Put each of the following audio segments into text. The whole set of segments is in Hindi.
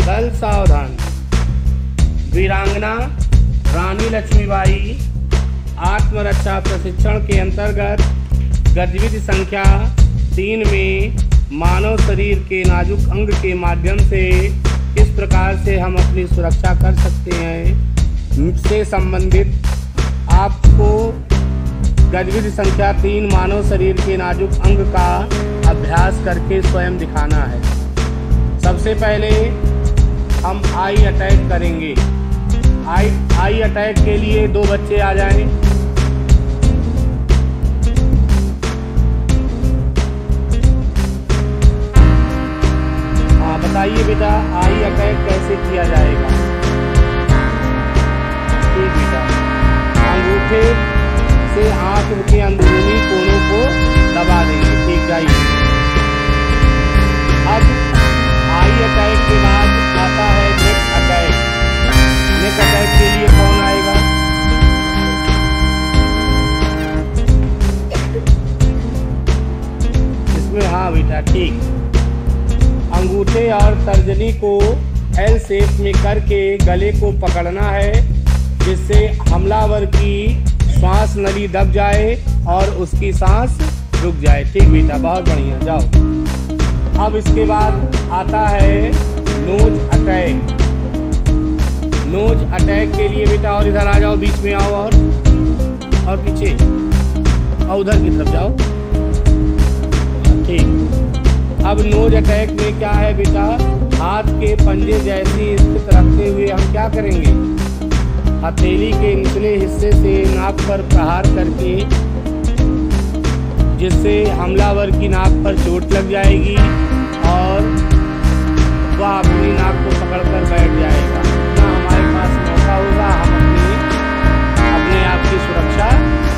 दल सावधान। वीरांगना रानी लक्ष्मीबाई आत्मरक्षा प्रशिक्षण के अंतर्गत गतिविधि संख्या 3 में मानव शरीर के नाजुक अंग के माध्यम से किस प्रकार से हम अपनी सुरक्षा कर सकते हैं से संबंधित आपको गतिविधि संख्या 3 मानव शरीर के नाजुक अंग का अभ्यास करके स्वयं दिखाना है। सबसे पहले हम आई अटैक करेंगे। आई अटैक के लिए 2 बच्चे आ जाएं। हाँ बताइए बेटा, आई अटैक कैसे किया जाएगा? ठीक बेटा, अंगूठे से आंख के अंदरूनी कोनों को दबा देंगे। ठीक, जाइए। अब आई अटैक के बाद आता है नेक अटैक। नेक अटैक के लिए कौन आएगा? इसमें हाँ बेटा, ठीक। अंगूठे और तर्जनी को एल शेप में करके गले को पकड़ना है, जिससे हमलावर की श्वास नली दब जाए और उसकी सांस रुक जाए। ठीक बेटा, बहुत बढ़िया, जाओ। अब इसके बाद आता है नोज अटैक। नोज अटैक के लिए बेटा, और इधर आ जाओ, बीच में आओ और पीछे और उधर की तरफ जाओ। ठीक। अब नोज अटैक में क्या है बेटा, हाथ के पंजे जैसी स्थिति रखते हुए हम क्या करेंगे, हथेली के निचले हिस्से से नाक पर प्रहार करके, जिससे हमलावर की नाक पर चोट लग जाएगी और वह अपनी नाक को पकड़कर बैठ जाएगा। ना हमारे पास मौका होगा, हम अपने आप की सुरक्षा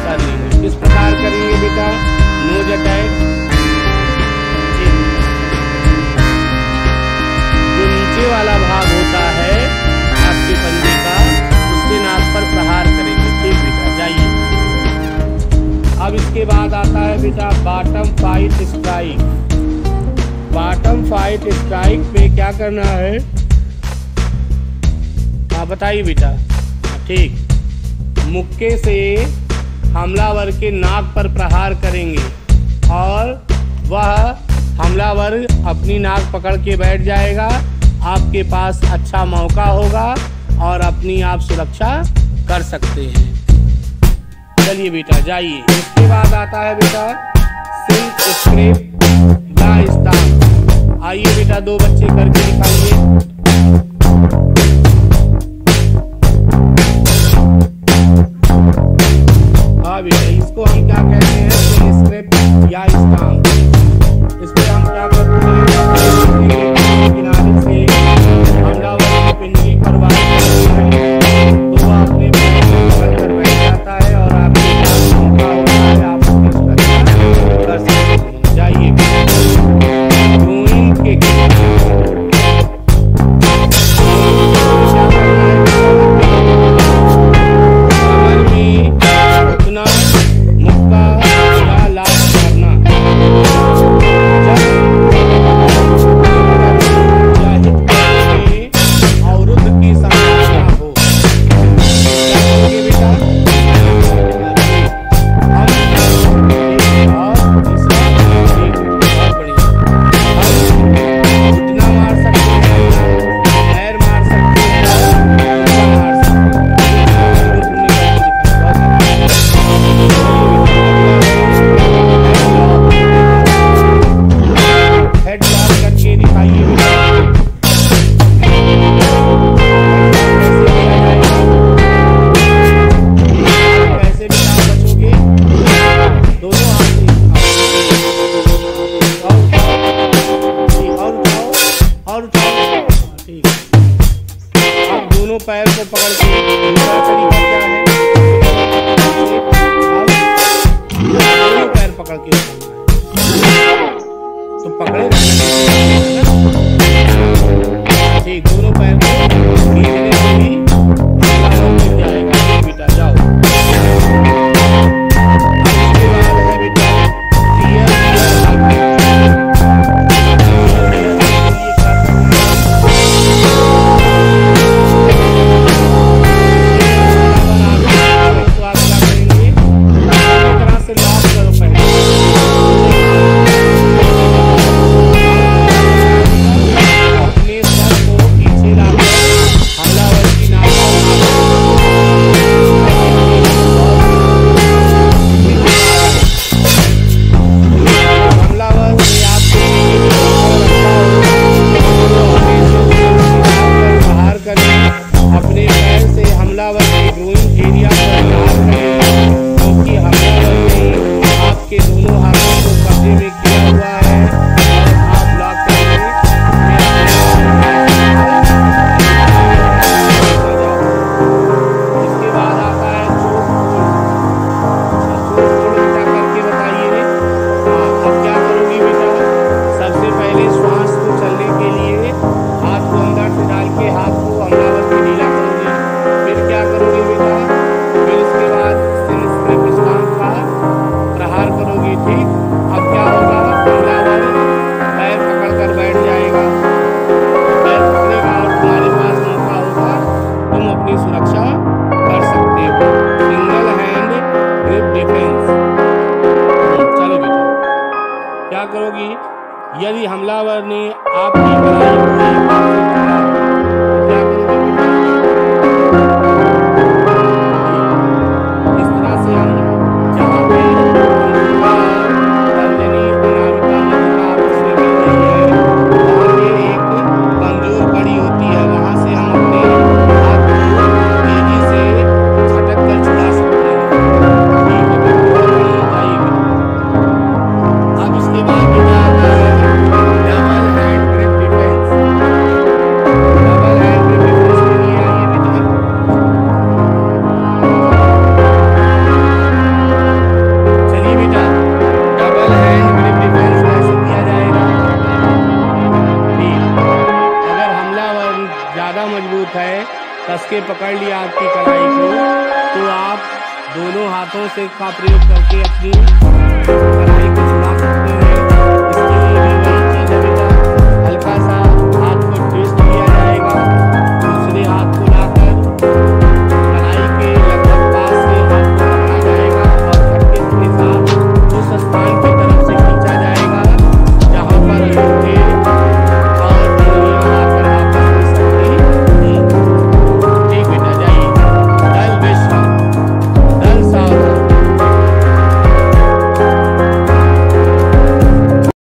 कर लेंगे। किस प्रकार करेंगे बेटा नोज अटैक? जो नीचे वाला भाग होता है आपके पंजे का, उससे नाक पर प्रहार करेंगे। ठीक बेटा, जाइए। अब इसके बाद आता है बेटा bottom fight strike. Bottom fight strike पे क्या करना है? हाँ बताइए बेटा। ठीक। मुक्के से हमलावर के नाक पर प्रहार करेंगे और वह हमलावर अपनी नाक पकड़ के बैठ जाएगा। आपके पास अच्छा मौका होगा और अपनी आप सुरक्षा कर सकते हैं। चलिए बेटा, जाइए। इसके बाद आता है बेटा सिल्क स्क्रेप ला स्टाम्प। आइए बेटा, 2 बच्चे करके दिखाइए। हाँ बेटा, इसको हम क्या कहते हैं? सिल्क स्क्रेप या स्टाम्प। इसको हम क्या करते हैं? किनारे से हमलावर की पिंडली पर वार करते हैं तो वह अपने पैर को पकड़कर बैठ जाता है और आपके पास मौका होता है, आप अपनी सुरक्षा कर सकते हैं। जाइए। Growing kick. कमर में घुटना, मुक्का या लात मारना। अवरुद्ध की संभावना हो। दोनों पैर को पकड़ के दूसरा तरीका क्या है? दोनों पैर पकड़ के तो पकड़े ठीक, दोनों पैर को खींचने से भी मिल जाएगा। बेटा जाओ। अब इसके बाद है बेटा यदि हमलावर ने आपकी कलाई को एक हाथ से पकड़ा तो क्या करोगे बेटा? इस तरह से हम जहाँ पे तर्जनी अनामिका मध्यमा आपस में मिल रही है, वहाँ पे एक कमजोर कड़ी होती है, वहाँ से हम अपने हाथ को तेजी से झटक कर छुड़ा सकते हैं। ठीक है बेटा, बहुत बढ़िया, जाइए बेटा। अब इसके बाद बेटा आता है double hand grip defence. Double hand grip defence के लिए आइए बेटा। चलिए बेटा, डबल हैंड ग्रिप डिफेंस कैसे किया जाएगा? ठीक, अगर हमलावर ज़्यादा मजबूत है, कस के पकड़ लिया आपकी कलाई को, तो आप दोनों हाथों से का प्रयोग करके अपनी कलाई को